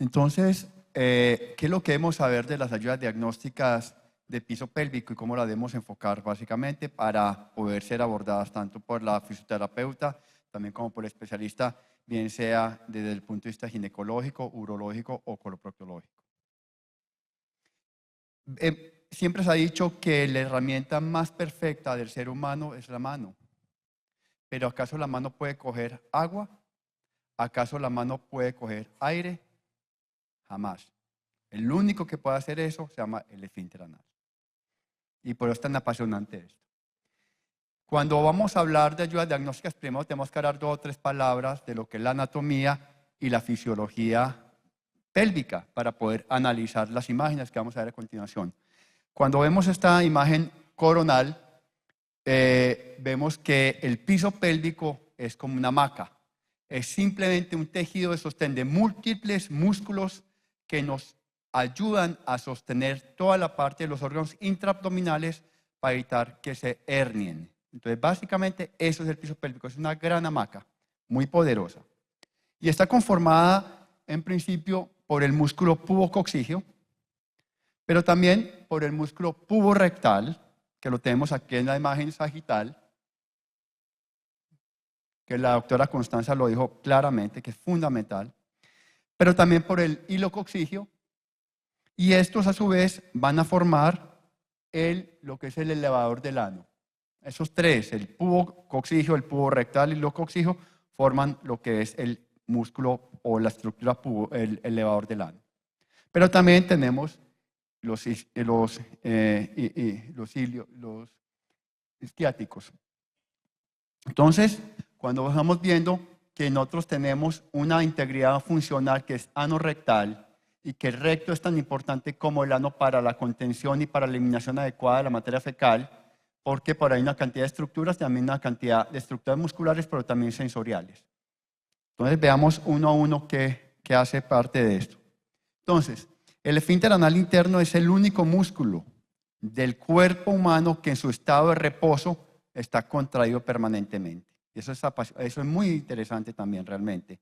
Entonces, ¿qué es lo que debemos saber de las ayudas diagnósticas de piso pélvico y cómo las debemos enfocar básicamente para poder ser abordadas tanto por la fisioterapeuta, también como por el especialista, bien sea desde el punto de vista ginecológico, urológico o coloproctológico? Siempre se ha dicho que la herramienta más perfecta del ser humano es la mano. ¿Pero acaso la mano puede coger agua? ¿Acaso la mano puede coger aire? Jamás. El único que puede hacer eso se llama el esfínter anal. Y por eso es tan apasionante esto. Cuando vamos a hablar de ayudas diagnósticas, primero tenemos que hablar 2 o 3 palabras de lo que es la anatomía y la fisiología pélvica para poder analizar las imágenes que vamos a ver a continuación. Cuando vemos esta imagen coronal, vemos que el piso pélvico es como una hamaca. Es simplemente un tejido de sostén de múltiples músculos que nos ayudan a sostener toda la parte de los órganos intraabdominales para evitar que se hernien. Entonces, básicamente, eso es el piso pélvico. Es una gran hamaca, muy poderosa. Y está conformada, en principio, por el músculo pubococcígeo, pero también por el músculo puborectal, que lo tenemos aquí en la imagen sagital, que la doctora Constanza lo dijo claramente, que es fundamental, pero también por el hilococcígeo, y estos a su vez van a formar lo que es el elevador del ano. Esos 3, el pubococcígeo, el puborectal y el hilococcígeo, forman lo que es el músculo o la estructura el elevador del ano. Pero también tenemos los isquiáticos. Entonces, cuando estamos viendo que nosotros tenemos una integridad funcional que es anorrectal y que el recto es tan importante como el ano para la contención y para la eliminación adecuada de la materia fecal, porque por ahí hay una cantidad de estructuras, también una cantidad de estructuras musculares, pero también sensoriales. Entonces, veamos uno a uno qué hace parte de esto. Entonces, el esfínter anal interno es el único músculo del cuerpo humano que en su estado de reposo está contraído permanentemente. Eso es muy interesante también realmente.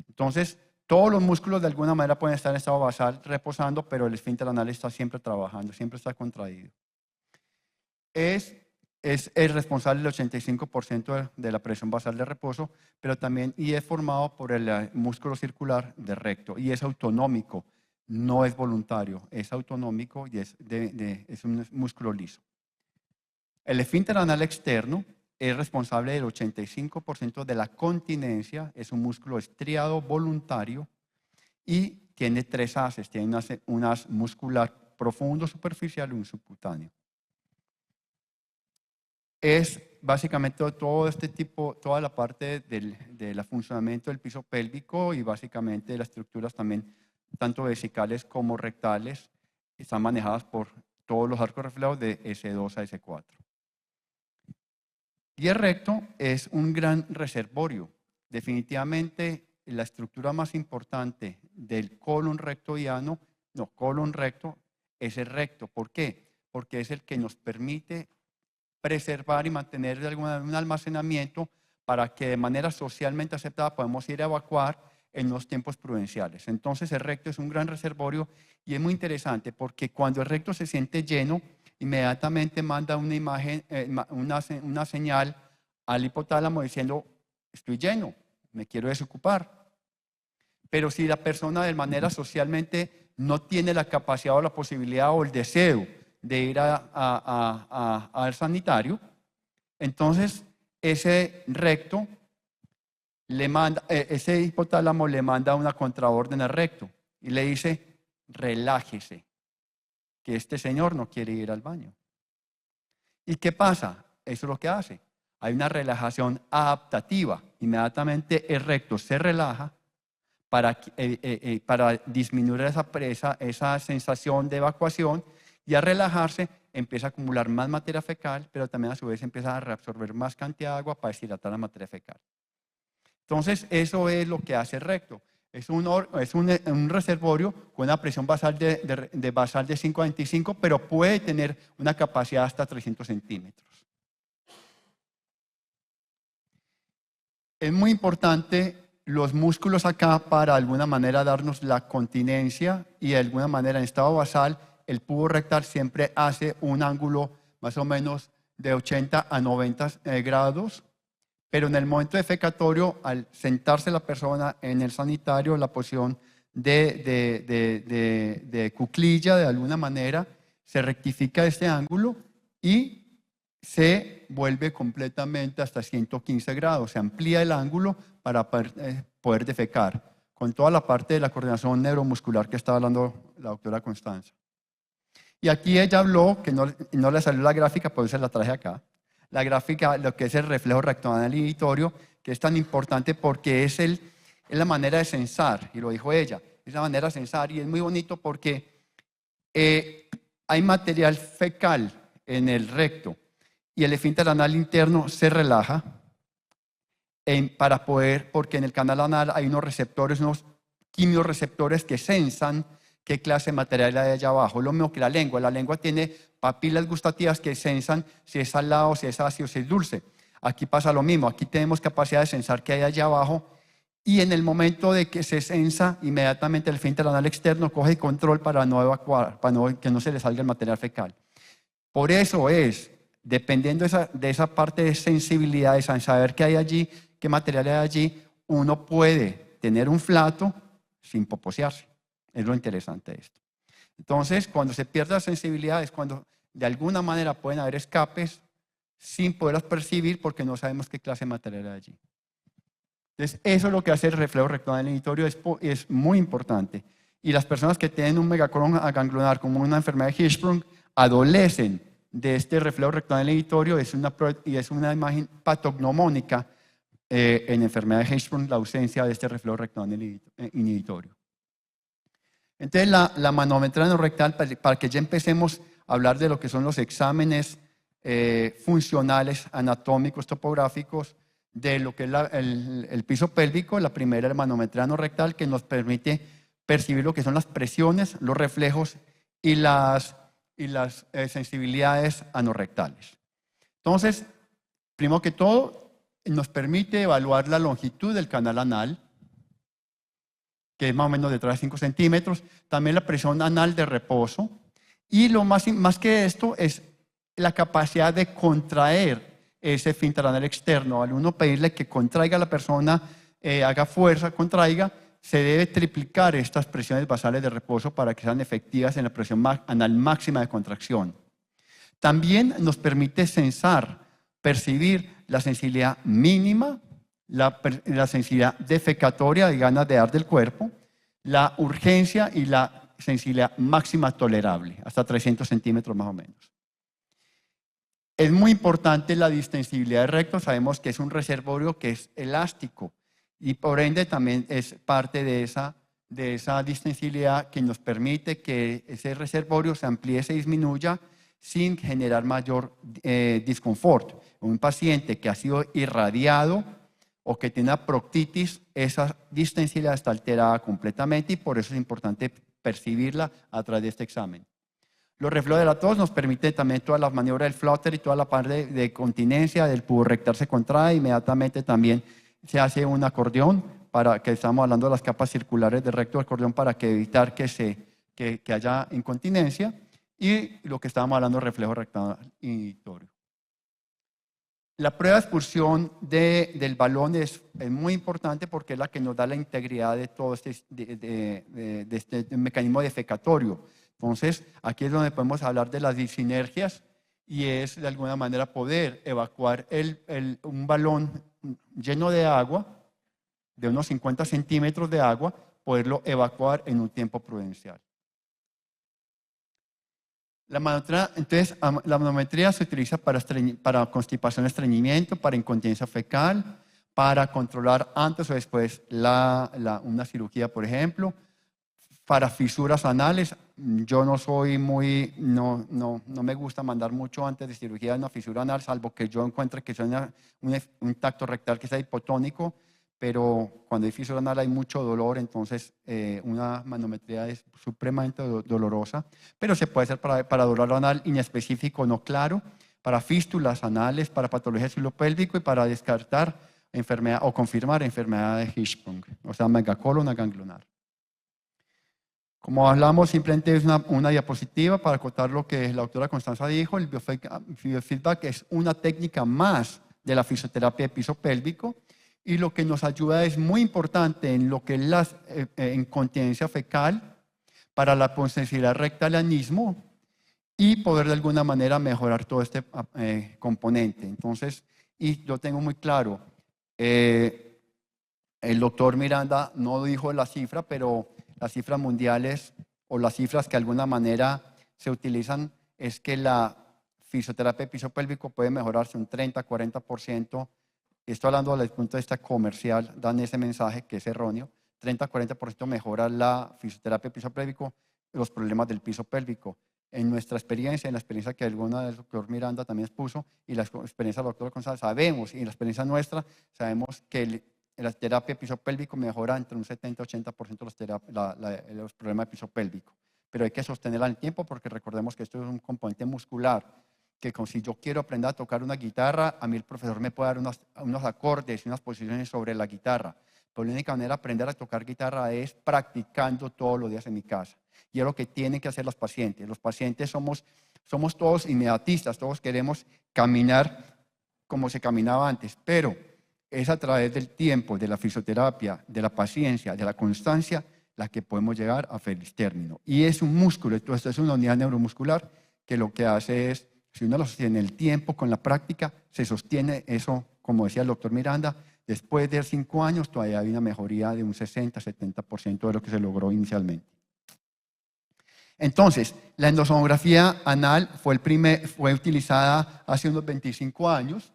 Entonces, todos los músculos de alguna manera pueden estar en estado basal reposando, pero el esfínter anal está siempre trabajando, siempre está contraído. Es el responsable del 85% de la presión basal de reposo, pero también es formado por el músculo circular del recto y es autonómico, no es voluntario, es autonómico y es un músculo liso. El esfínter anal externo es responsable del 85% de la continencia, es un músculo estriado voluntario y tiene 3 haces, tiene un haz muscular profundo superficial y un subcutáneo. Es básicamente todo este tipo, toda la parte del funcionamiento del piso pélvico y básicamente las estructuras también, tanto vesicales como rectales, están manejadas por todos los arcos reflejos de S2 a S4. Y el recto es un gran reservorio. Definitivamente la estructura más importante del colon rectoiano, colon recto, es el recto. ¿Por qué? Porque es el que nos permite preservar y mantener de alguna manera un almacenamiento para que de manera socialmente aceptada podamos ir a evacuar en los tiempos prudenciales. Entonces el recto es un gran reservorio y es muy interesante porque cuando el recto se siente lleno, inmediatamente manda una imagen, una señal al hipotálamo diciendo, estoy lleno, me quiero desocupar. Pero si la persona de manera socialmente no tiene la capacidad o la posibilidad o el deseo de ir al sanitario, entonces ese recto le manda, ese hipotálamo le manda una contraorden al recto y le dice, relájese, que este señor no quiere ir al baño. ¿Y qué pasa? Eso es lo que hace. Hay una relajación adaptativa. Inmediatamente el recto se relaja para disminuir esa sensación de evacuación y al relajarse empieza a acumular más materia fecal, pero también a su vez empieza a reabsorber más cantidad de agua para deshidratar la materia fecal. Entonces, eso es lo que hace el recto. Es un reservorio con una presión basal de 5 a 25, pero puede tener una capacidad hasta 300 centímetros. Es muy importante los músculos acá para de alguna manera darnos la continencia y de alguna manera en estado basal el pubo rectal siempre hace un ángulo más o menos de 80 a 90 grados, pero en el momento defecatorio, al sentarse la persona en el sanitario, la posición de cuclilla, de alguna manera, se rectifica este ángulo y se vuelve completamente hasta 115 grados. Se amplía el ángulo para poder defecar, con toda la parte de la coordinación neuromuscular que estaba hablando la doctora Constanza. Y aquí ella habló, que no le salió la gráfica, por eso la traje acá. La gráfica, lo que es el reflejo rectoanal inhibitorio, que es tan importante porque es la manera de censar, y lo dijo ella, es la manera de censar, y es muy bonito porque hay material fecal en el recto y el esfínter anal interno se relaja para poder, porque en el canal anal hay unos receptores, unos quimioreceptores que sensan qué clase de material hay allá abajo. Lo mismo que la lengua. La lengua tiene papilas gustativas que sensan si es salado, si es ácido, si es dulce. Aquí pasa lo mismo. Aquí tenemos capacidad de sensar qué hay allá abajo y en el momento de que se sensa, inmediatamente el esfínter anal externo coge control para no evacuar, para que no se le salga el material fecal. Por eso es, dependiendo de esa parte de sensibilidad, de saber qué hay allí, qué material hay allí, uno puede tener un flato sin poposearse. Es lo interesante de esto. Entonces, cuando se pierde la sensibilidad es cuando de alguna manera pueden haber escapes sin poderlos percibir porque no sabemos qué clase de material hay allí. Entonces, eso es lo que hace el reflejo rectoanal inhibitorio, es muy importante. Y las personas que tienen un megacolon ganglionar como una enfermedad de Hirschsprung adolecen de este reflejo rectoanal inhibitorio y es una imagen patognomónica en enfermedad de Hirschsprung la ausencia de este reflejo rectoanal inhibitorio. Entonces, la manometría anorrectal, para que ya empecemos a hablar de lo que son los exámenes funcionales, anatómicos, topográficos, de lo que es el piso pélvico, la primera es la manometría anorrectal, que nos permite percibir lo que son las presiones, los reflejos y las sensibilidades anorrectales. Entonces, primero que todo, nos permite evaluar la longitud del canal anal, que es más o menos detrás de 5 centímetros, también la presión anal de reposo, y lo más que esto es la capacidad de contraer ese esfínter anal externo. Al uno pedirle que contraiga a la persona, haga fuerza, contraiga, se debe triplicar estas presiones basales de reposo para que sean efectivas en la presión anal máxima de contracción. También nos permite sensar, percibir la sensibilidad mínima, la sensibilidad defecatoria de ganas de dar del cuerpo, la urgencia y la sensibilidad máxima tolerable, hasta 300 centímetros más o menos. Es muy importante la distensibilidad del recto. Sabemos que es un reservorio que es elástico y por ende también es parte de esa distensibilidad que nos permite que ese reservorio se amplíe, se disminuya sin generar mayor disconfort. Un paciente que ha sido irradiado o que tiene una proctitis, esa distensibilidad está alterada completamente y por eso es importante percibirla a través de este examen. Los reflejos de la tos nos permiten también todas las maniobras del flutter y toda la parte de continencia, del pubo rectal se contrae, inmediatamente también se hace un acordeón, para que estamos hablando de las capas circulares del recto del acordeón para evitar que haya incontinencia, y lo que estábamos hablando de reflejo rectal inhibitorio. La prueba de expulsión del balón es muy importante porque es la que nos da la integridad de todo este mecanismo defecatorio. Entonces, aquí es donde podemos hablar de las disinergias y es de alguna manera poder evacuar un balón lleno de agua, de unos 50 centímetros de agua, poderlo evacuar en un tiempo prudencial. La manometría se utiliza para constipación, estreñimiento, para incontinencia fecal, para controlar antes o después una cirugía, por ejemplo, para fisuras anales. Yo no soy no me gusta mandar mucho antes de cirugía una fisura anal, salvo que yo encuentre que sea un tacto rectal que sea hipotónico, pero cuando hay fisura anal hay mucho dolor, entonces una manometría es supremamente dolorosa, pero se puede hacer para dolor anal inespecífico no claro, para fístulas anales, para patología del suelo pélvico y para descartar enfermedad o confirmar enfermedad de Hirschsprung, o sea, megacolon ganglionar. Como hablamos, simplemente es una diapositiva para acotar lo que la doctora Constanza dijo. El biofeedback es una técnica más de la fisioterapia de piso pélvico y lo que nos ayuda es muy importante en lo que es la incontinencia fecal, para la sensibilidad rectal y anismo y poder de alguna manera mejorar todo este componente. Entonces, y yo tengo muy claro, el doctor Miranda no dijo la cifra, pero las cifras mundiales o las cifras que de alguna manera se utilizan es que la fisioterapia de piso pélvico puede mejorarse un 30-40%. Estoy hablando desde el punto de vista comercial, dan ese mensaje que es erróneo. 30-40% mejora la fisioterapia de piso pélvico los problemas del piso pélvico. En nuestra experiencia, en la experiencia que alguna del doctor Miranda también expuso y la experiencia del doctor González, sabemos, y en la experiencia nuestra, sabemos que la terapia de piso pélvico mejora entre un 70-80% los problemas de piso pélvico. Pero hay que sostenerla en el tiempo porque recordemos que esto es un componente muscular, que si yo quiero aprender a tocar una guitarra, a mí el profesor me puede dar unos acordes y unas posiciones sobre la guitarra. Pero la única manera de aprender a tocar guitarra es practicando todos los días en mi casa. Y es lo que tienen que hacer los pacientes. Los pacientes somos todos inmediatistas, todos queremos caminar como se caminaba antes, pero es a través del tiempo, de la fisioterapia, de la paciencia, de la constancia, la que podemos llegar a feliz término. Y es un músculo, esto es una unidad neuromuscular que lo que hace es, si uno lo sostiene el tiempo con la práctica, se sostiene eso, como decía el doctor Miranda, después de 5 años todavía hay una mejoría de un 60-70% de lo que se logró inicialmente. Entonces, la endosonografía anal fue utilizada hace unos 25 años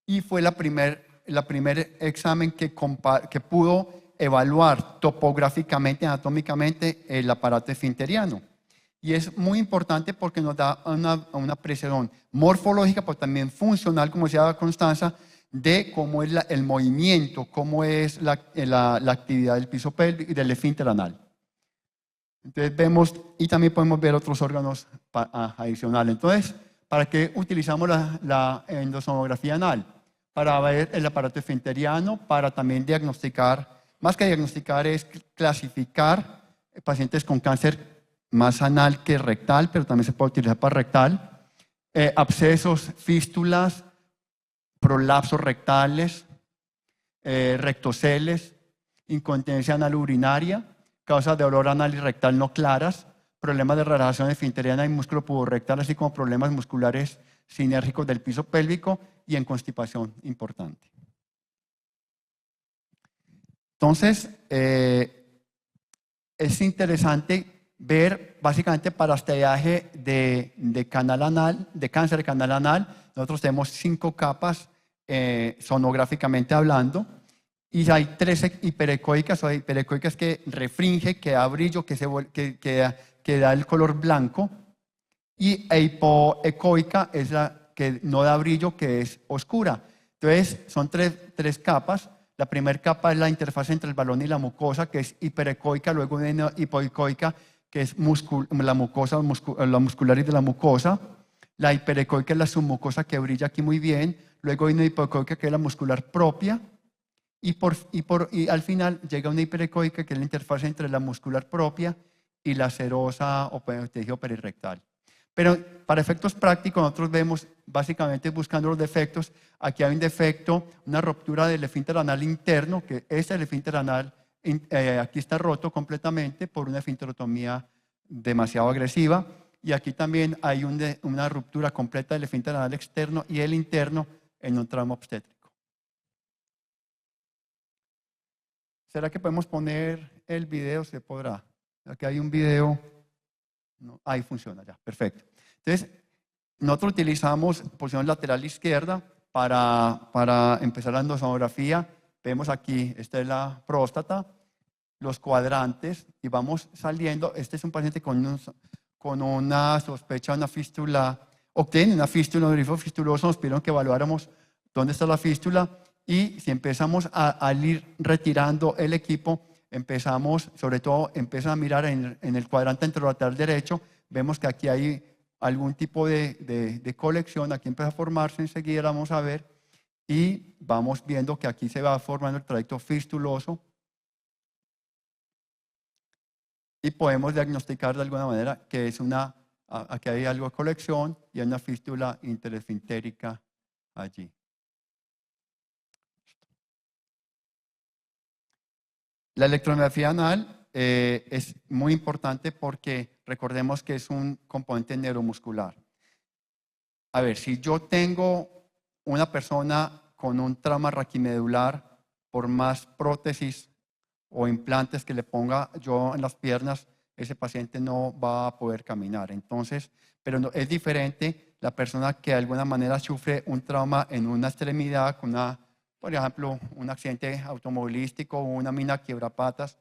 y fue la primer examen que pudo evaluar topográficamente, anatómicamente el aparato esfinteriano. Y es muy importante porque nos da una precisión morfológica, pero también funcional, como decía Constanza, de cómo es el movimiento, cómo es la actividad del piso pélvico y del esfínter anal. Entonces vemos, y también podemos ver otros órganos adicionales. Entonces, ¿para qué utilizamos la endosonografía anal? Para ver el aparato esfinteriano, para también diagnosticar, más que diagnosticar es clasificar pacientes con cáncer más anal que rectal, pero también se puede utilizar para rectal, abscesos, fístulas, prolapsos rectales, rectoceles, incontinencia anal urinaria, causas de dolor anal y rectal no claras, problemas de relajación esfinteriana y músculo puborectal, así como problemas musculares sinérgicos del piso pélvico y en constipación importante. Entonces, es interesante ver básicamente para rastrillaje de canal anal, de cáncer de canal anal. Nosotros tenemos 5 capas sonográficamente hablando. Y hay 3 hiperecoicas, o hiperecoicas que refringe, que da brillo, que da el color blanco. Y hipoecoica es la que no da brillo, que es oscura. Entonces, son tres capas. La primera capa es la interfaz entre el balón y la mucosa, que es hiperecoica. Luego una hipoecoica, que es la mucosa, la muscularis de la mucosa. La hiperecoica es la submucosa que brilla aquí muy bien. Luego hay una hipoecoica, que es la muscular propia. Y al final llega una hiperecoica, que es la interfaz entre la muscular propia y la serosa o tejido perirectal. Pero para efectos prácticos nosotros vemos básicamente buscando los defectos. Aquí hay un defecto, una ruptura del esfínter anal interno, que es el esfínter anal, aquí está roto completamente por una esfinterotomía demasiado agresiva. Y aquí también hay una ruptura completa del esfínter anal externo y el interno en un trauma obstétrico. ¿Será que podemos poner el video? ¿Se podrá? Aquí hay un video. No, ahí funciona ya, perfecto. Entonces, nosotros utilizamos posición lateral izquierda para empezar la endosonografía. Vemos aquí, esta es la próstata, los cuadrantes y vamos saliendo. Este es un paciente con una sospecha de una fístula, obtiene una fístula, un grifo fistuloso, nos pidieron que evaluáramos dónde está la fístula. Y si empezamos a ir retirando el equipo, empezamos, sobre todo, empieza a mirar en el cuadrante anterolateral derecho, vemos que aquí hay algún tipo de colección, aquí empieza a formarse, enseguida la vamos a ver, y vamos viendo que aquí se va formando el trayecto fistuloso y podemos diagnosticar de alguna manera que es aquí hay algo de colección y hay una fístula interesfintérica allí. La electromiografía anal es muy importante porque recordemos que es un componente neuromuscular. A ver, si yo tengo una persona con un trauma raquimedular, por más prótesis o implantes que le ponga yo en las piernas, ese paciente no va a poder caminar. Entonces, pero no, es diferente la persona que de alguna manera sufre un trauma en una extremidad, con por ejemplo, un accidente automovilístico o una mina quiebrapatas,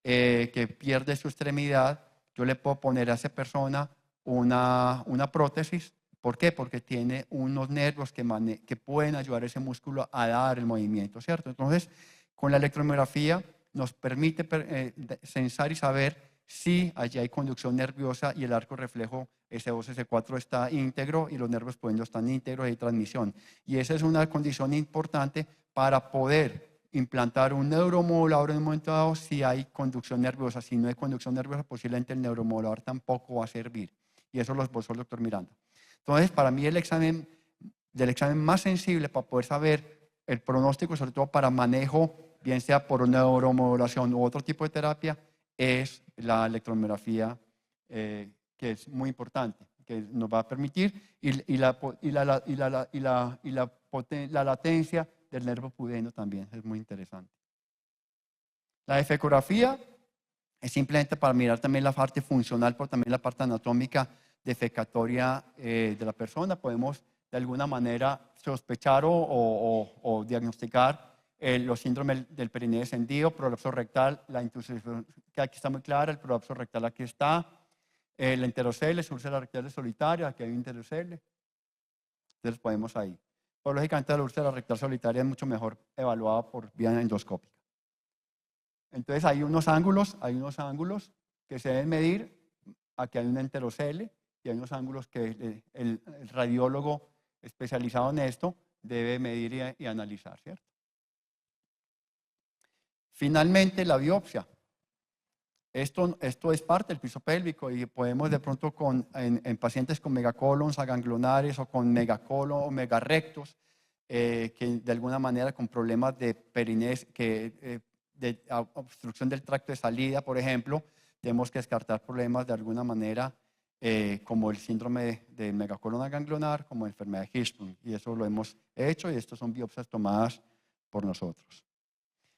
que pierde su extremidad. Yo le puedo poner a esa persona una prótesis. ¿Por qué? Porque tiene unos nervios que pueden ayudar a ese músculo a dar el movimiento, ¿cierto? Entonces, con la electromiografía nos permite censar y saber si allí hay conducción nerviosa y el arco reflejo S2, S4 está íntegro y los nervios pudendos están íntegros y hay transmisión. Y esa es una condición importante para poder implantar un neuromodulador en un momento dado si hay conducción nerviosa. Si no hay conducción nerviosa, posiblemente el neuromodulador tampoco va a servir. Y eso lo esbozó el doctor Miranda. Entonces, para mí el examen más sensible para poder saber el pronóstico, sobre todo para manejo, bien sea por neuromodulación u otro tipo de terapia, es la electromiografía, que es muy importante, que nos va a permitir, la latencia del nervio pudendo también es muy interesante. La defecografía es simplemente para mirar también la parte funcional, pero también la parte anatómica defecatoria de la persona. Podemos de alguna manera sospechar o diagnosticar los síndromes del perineo descendido, prolapso rectal, la intusión, que aquí está muy clara, el prolapso rectal aquí está, la enteroceles, úlcera rectal solitaria, aquí hay un enterocele. Entonces podemos ahí. Pero lógicamente la úlcera rectal solitaria es mucho mejor evaluada por vía endoscópica. Entonces hay unos ángulos que se deben medir. Aquí hay un enterocele y hay unos ángulos que el radiólogo especializado en esto debe medir y analizar, ¿cierto? Finalmente, la biopsia. Esto es parte del piso pélvico y podemos de pronto en pacientes con megacolons aganglionares o con megacolon o megarectos, que de alguna manera con problemas de perinés, de obstrucción del tracto de salida, por ejemplo, tenemos que descartar problemas de alguna manera como el síndrome de megacolon aganglionar, como enfermedad de Hirschsprung. Y eso lo hemos hecho y estas son biopsias tomadas por nosotros.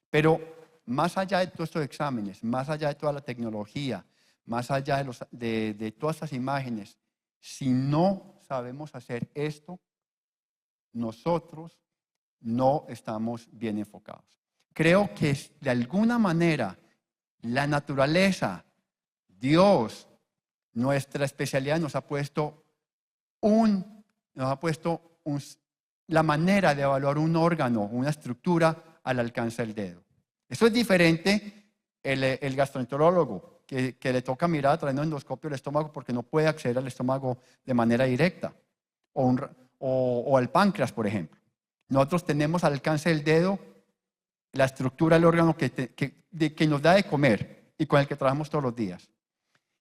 Pero más allá de todos estos exámenes, más allá de toda la tecnología, más allá de todas estas imágenes, si no sabemos hacer esto, nosotros no estamos bien enfocados. Creo que de alguna manera la naturaleza, Dios, nuestra especialidad nos ha puesto la manera de evaluar un órgano, una estructura al alcance del dedo. Eso es diferente el gastroenterólogo, que le toca mirar a través de un endoscopio el estómago porque no puede acceder al estómago de manera directa, o al páncreas, por ejemplo. Nosotros tenemos al alcance del dedo la estructura del órgano que nos da de comer y con el que trabajamos todos los días.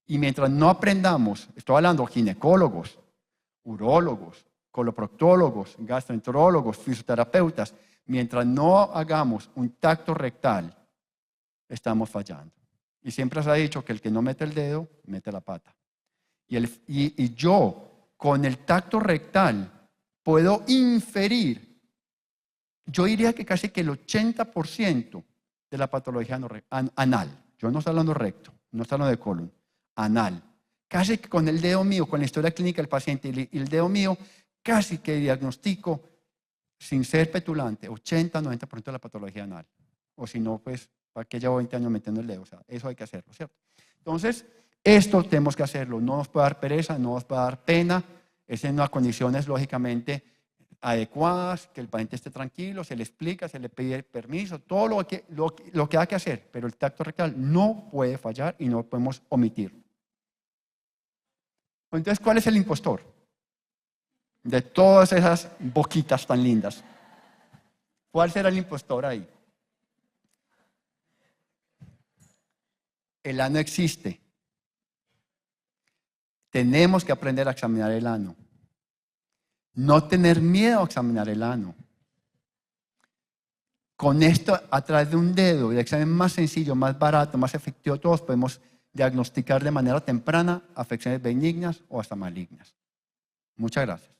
Y mientras no aprendamos, estoy hablando de ginecólogos, urólogos, coloproctólogos, gastroenterólogos, fisioterapeutas, mientras no hagamos un tacto rectal, estamos fallando. Y siempre se ha dicho que el que no mete el dedo, mete la pata. Y yo, con el tacto rectal, puedo inferir, yo diría que casi que el 80% de la patología anal, yo no estoy hablando recto, no estoy hablando de colon, anal. Casi que con el dedo mío, con la historia clínica del paciente y el dedo mío, casi que diagnostico, sin ser petulante, 80-90% de la patología anal. O si no, pues, ¿para qué llevo 20 años metiendo el dedo? O sea, eso hay que hacerlo, ¿cierto? Entonces, esto tenemos que hacerlo. No nos puede dar pereza, no nos puede dar pena. Es en unas condiciones, lógicamente, adecuadas, que el paciente esté tranquilo, se le explica, se le pide permiso, todo lo que hay que hacer, pero el tacto rectal no puede fallar y no podemos omitirlo. Entonces, ¿cuál es el impostor de todas esas boquitas tan lindas? ¿Cuál será el impostor ahí? El ano existe. Tenemos que aprender a examinar el ano. No tener miedo a examinar el ano. Con esto, a través de un dedo, el examen más sencillo, más barato, más efectivo, todos podemos diagnosticar de manera temprana afecciones benignas o hasta malignas. Muchas gracias.